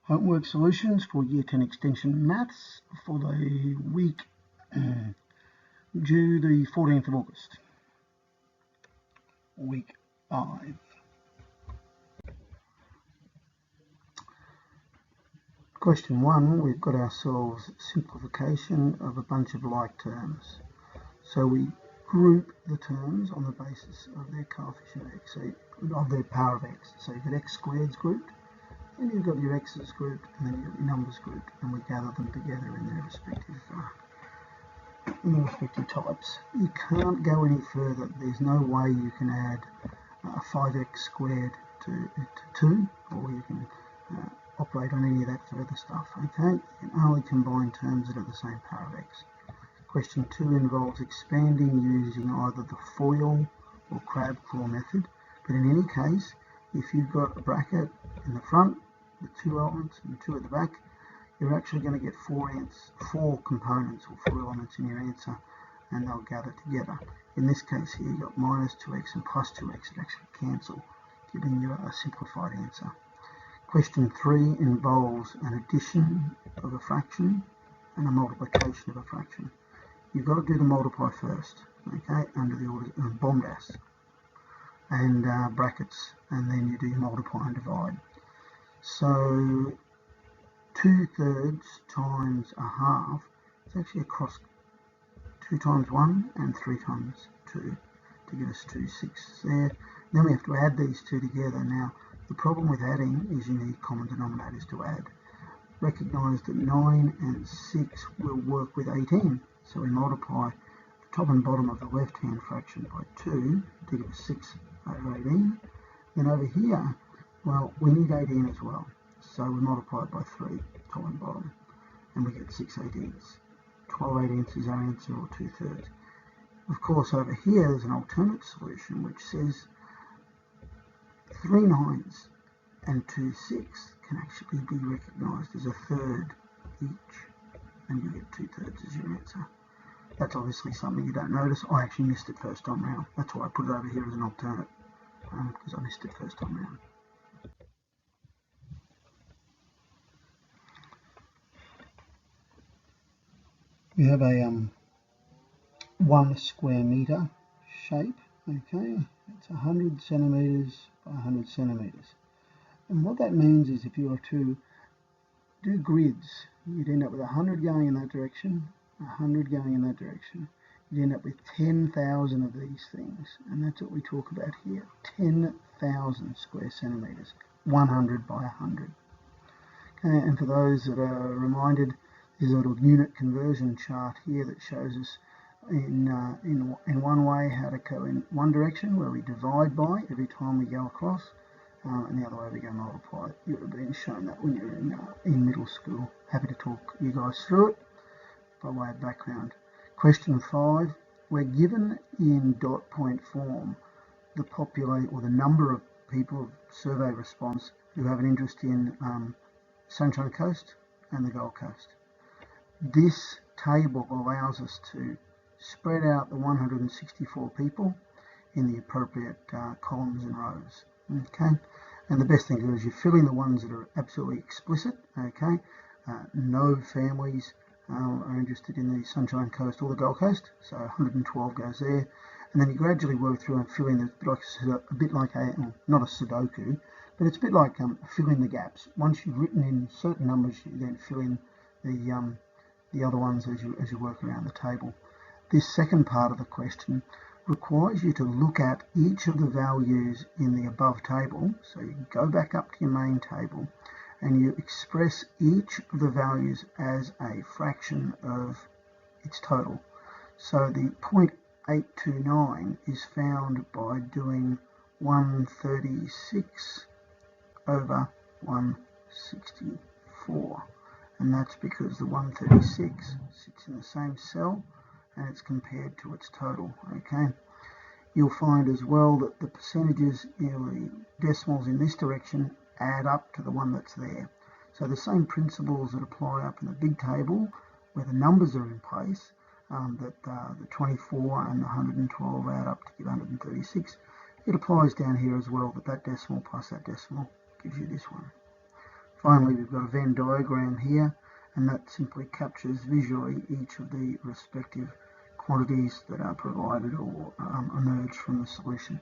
Homework solutions for Year 10 Extension Maths for the week due the 14th of August. Week 5. Question 1, we've got ourselves simplification of a bunch of like terms. So we group the terms on the basis of their coefficient of x, of their power of x. So you've got x squared's grouped, and you've got your x's grouped, and then you've got your numbers grouped, and we gather them together in their respective types. You can't go any further. There's no way you can add 5x squared to 2, or you can operate on any of that further stuff. Okay, you can only combine terms that are the same power of x. Question 2 involves expanding using either the FOIL or crab claw method, but in any case, if you've got a bracket in the front with 2 elements and 2 at the back, you're actually going to get 4 components or 4 elements in your answer, and they'll gather together. In this case here, you've got minus 2x and plus 2x that actually cancel, giving you a simplified answer. Question 3 involves an addition of a fraction and a multiplication of a fraction. You've got to do the multiply first, okay, under the order of bombas and brackets, and then you do your multiply and divide. So 2/3 times a half is actually across 2 times 1 and 3 times 2 to give us 2 6 there. Then we have to add these two together. Now the problem with adding is you need common denominators to add. Recognise that 9 and 6 will work with 18, so we multiply the top and bottom of the left hand fraction by 2 to give us 6 over 18. Then over here, well, we need 18 as well, so we multiply it by 3, top and bottom, and we get 6 18ths. 12 18ths is our answer, or 2/3. Of course, over here there's an alternate solution which says 3 9s and 2 6 can actually be recognised as a third each, and you get 2/3 as your answer. That's obviously something you don't notice. I actually missed it first time round. That's why I put it over here as an alternate, because I missed it first time round. We have a 1 square metre shape, okay, it's 100 centimetres by 100 centimetres. And what that means is if you were to do grids, you'd end up with 100 going in that direction, 100 going in that direction. You'd end up with 10,000 of these things, and that's what we talk about here, 10,000 square centimetres, 100 by 100. Okay, and for those that are reminded, there's a little unit conversion chart here that shows us in one way how to go in one direction, where we divide by every time we go across, and the other way we go multiply. You would have been shown that when you're in middle school. Happy to talk you guys through it by way of background. Question 5, we're given in dot point form the the number of people of survey response who have an interest in Sunshine Coast and the Gold Coast. This table allows us to spread out the 164 people in the appropriate columns and rows. Okay, and the best thing to do is you fill in the ones that are absolutely explicit. Okay, no families are interested in the Sunshine Coast or the Gold Coast, so 112 goes there, and then you gradually work through and fill in a bit like not a Sudoku, but it's a bit like fill in the gaps. Once you've written in certain numbers, you then fill in the other ones as you work around the table. This second part of the question requires you to look at each of the values in the above table. So you go back up to your main table and you express each of the values as a fraction of its total. So the 0.829 is found by doing 136 over 164. And that's because the 136 sits in the same cell and it's compared to its total. Okay, you'll find as well that the percentages in the decimals in this direction add up to the one that's there. So the same principles that apply up in the big table where the numbers are in place, that the 24 and the 112 add up to give 136, it applies down here as well, that decimal plus that decimal gives you this one. Finally, we've got a Venn diagram here, and that simply captures visually each of the respective quantities that are provided or emerge from the solution.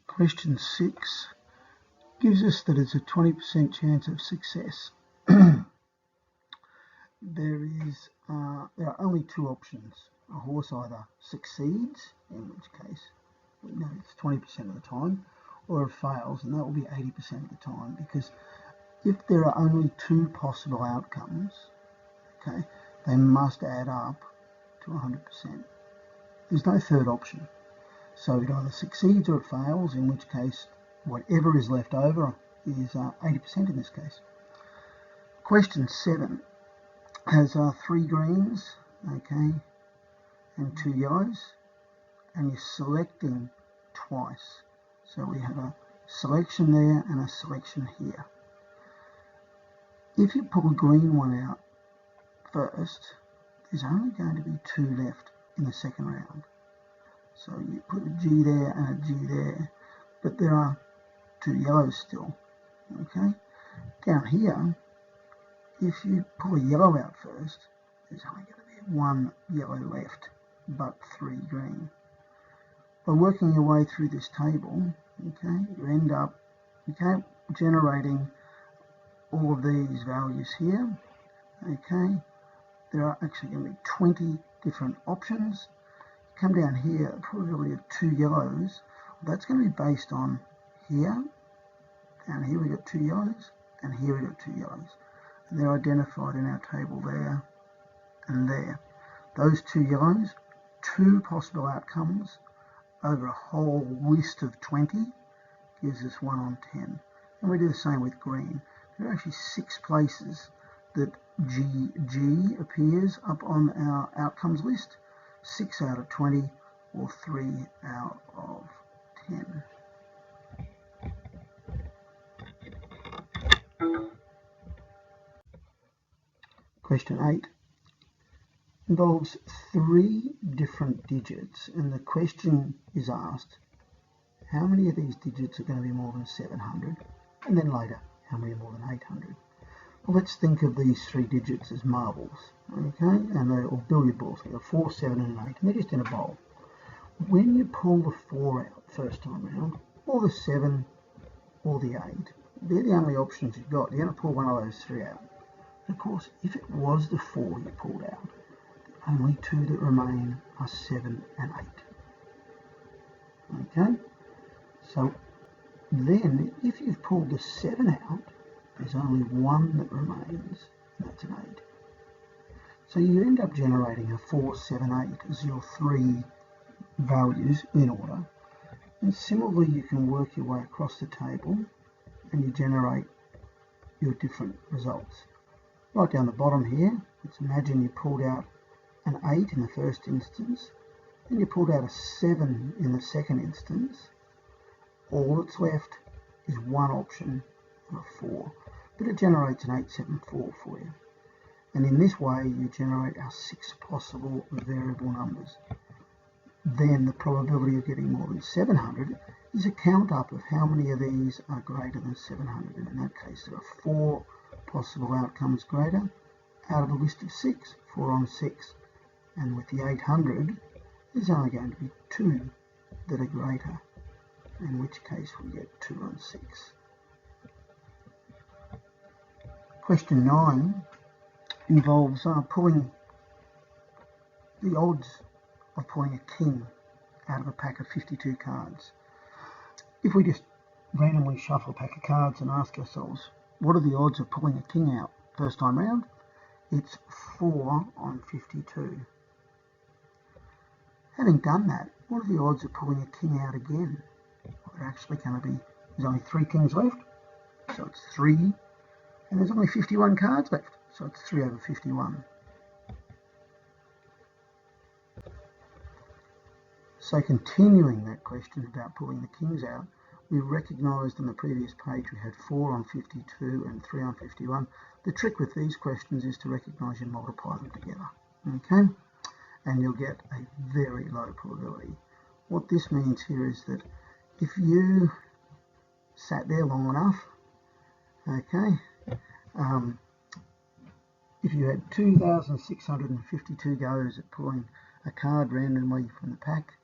Question 6 gives us that it's a 20% chance of success. There are only two options. A horse either succeeds, in which case we know it's 20% of the time, or it fails, and that will be 80% of the time, because if there are only two possible outcomes, okay, they must add up to 100%. There's no third option. So it either succeeds or it fails, in which case whatever is left over is 80% in this case. Question 7 has 3 greens, okay, and 2 yellows, and you're selecting twice. So we have a selection there and a selection here. If you pull a green one out first, there's only going to be 2 left in the second round. So you put a G there and a G there, but there are 2 yellows still, okay? Down here, if you pull a yellow out first, there's only going to be 1 yellow left, but 3 green. By working your way through this table, okay, you end up, okay, generating all of these values here, okay? There are actually going to be 20 different options. Come down here, the probability of 2 yellows, that's going to be based on here, down here we got 2 yellows, and here we got 2 yellows. And they're identified in our table there and there. Those 2 yellows, 2 possible outcomes over a whole list of 20 gives us 1 on 10. And we do the same with green. There are actually 6 places that GG appears up on our outcomes list. 6 out of 20 or 3 out of 10. Question 8 involves 3 different digits, and the question is asked, how many of these digits are going to be more than 700? And then later, how many are more than 800? Well, let's think of these 3 digits as marbles, okay, and or billiard balls. They've got 4, 7 and an 8, and they're just in a bowl. When you pull the 4 out first time round, or the 7 or the 8, they're the only options you've got. You're going to pull one of those 3 out. Of course, if it was the 4 you pulled out, the only 2 that remain are 7 and 8. Okay? So then, if you've pulled the 7 out, there's only 1 that remains, and that's an 8. So you end up generating a 4, 7, 8 as your 3 values in order. And similarly, you can work your way across the table and you generate your different results. Right down the bottom here, let's imagine you pulled out an 8 in the first instance, and you pulled out a 7 in the second instance. All that's left is 1 option of a 4, but it generates an 874 for you. And in this way, you generate our 6 possible variable numbers. Then the probability of getting more than 700 is a count up of how many of these are greater than 700. And in that case, there are 4 possible outcomes greater out of a list of 6, 4 on 6. And with the 800, there's only going to be 2 that are greater, in which case we get 2 on 6. Question 9 involves pulling the odds of pulling a king out of a pack of 52 cards. If we just randomly shuffle a pack of cards and ask ourselves, what are the odds of pulling a king out first time round? It's 4 on 52. Having done that, what are the odds of pulling a king out again? Well, they're actually going to be, there's only 3 kings left, so it's 3 and there's only 51 cards left, so it's 3 over 51. So continuing that question about pulling the kings out, we recognised on the previous page we had 4 on 52 and 3 on 51. The trick with these questions is to recognise you multiply them together, okay? And you'll get a very low probability. What this means here is that if you sat there long enough, okay, if you had 2,652 goes at pulling a card randomly from the pack,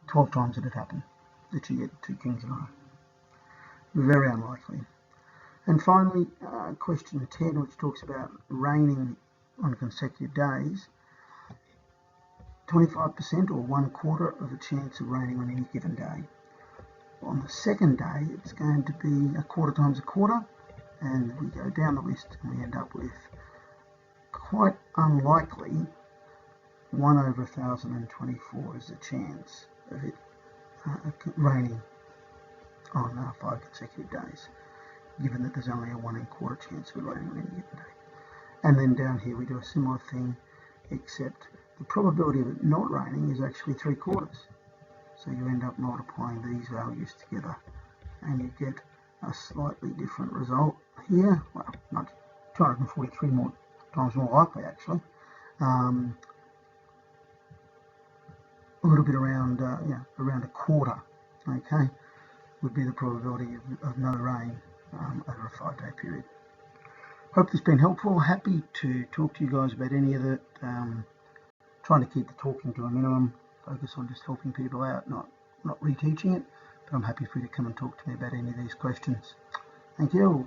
12 times it'd happen that you get 2 kings in a row. Very unlikely. And finally, question 10, which talks about raining on consecutive days. 25% or 1/4 of a chance of raining on any given day. On the second day, it's going to be 1/4 times 1/4, and we go down the list and we end up with quite unlikely 1 over 1,024 is the chance of it raining on 5 consecutive days, given that there's only a 1 1/4 chance of it raining on any given day. And then down here we do a similar thing, except the probability of it not raining is actually 3/4. So you end up multiplying these values together and you get a slightly different result here. Well, not 243 more times more likely actually. A little bit around, around 1/4, okay, would be the probability of no rain over a 5-day period. Hope this has been helpful. Happy to talk to you guys about any of it. Trying to keep the talking to a minimum, focus on just helping people out, not reteaching it, but I'm happy for you to come and talk to me about any of these questions. Thank you.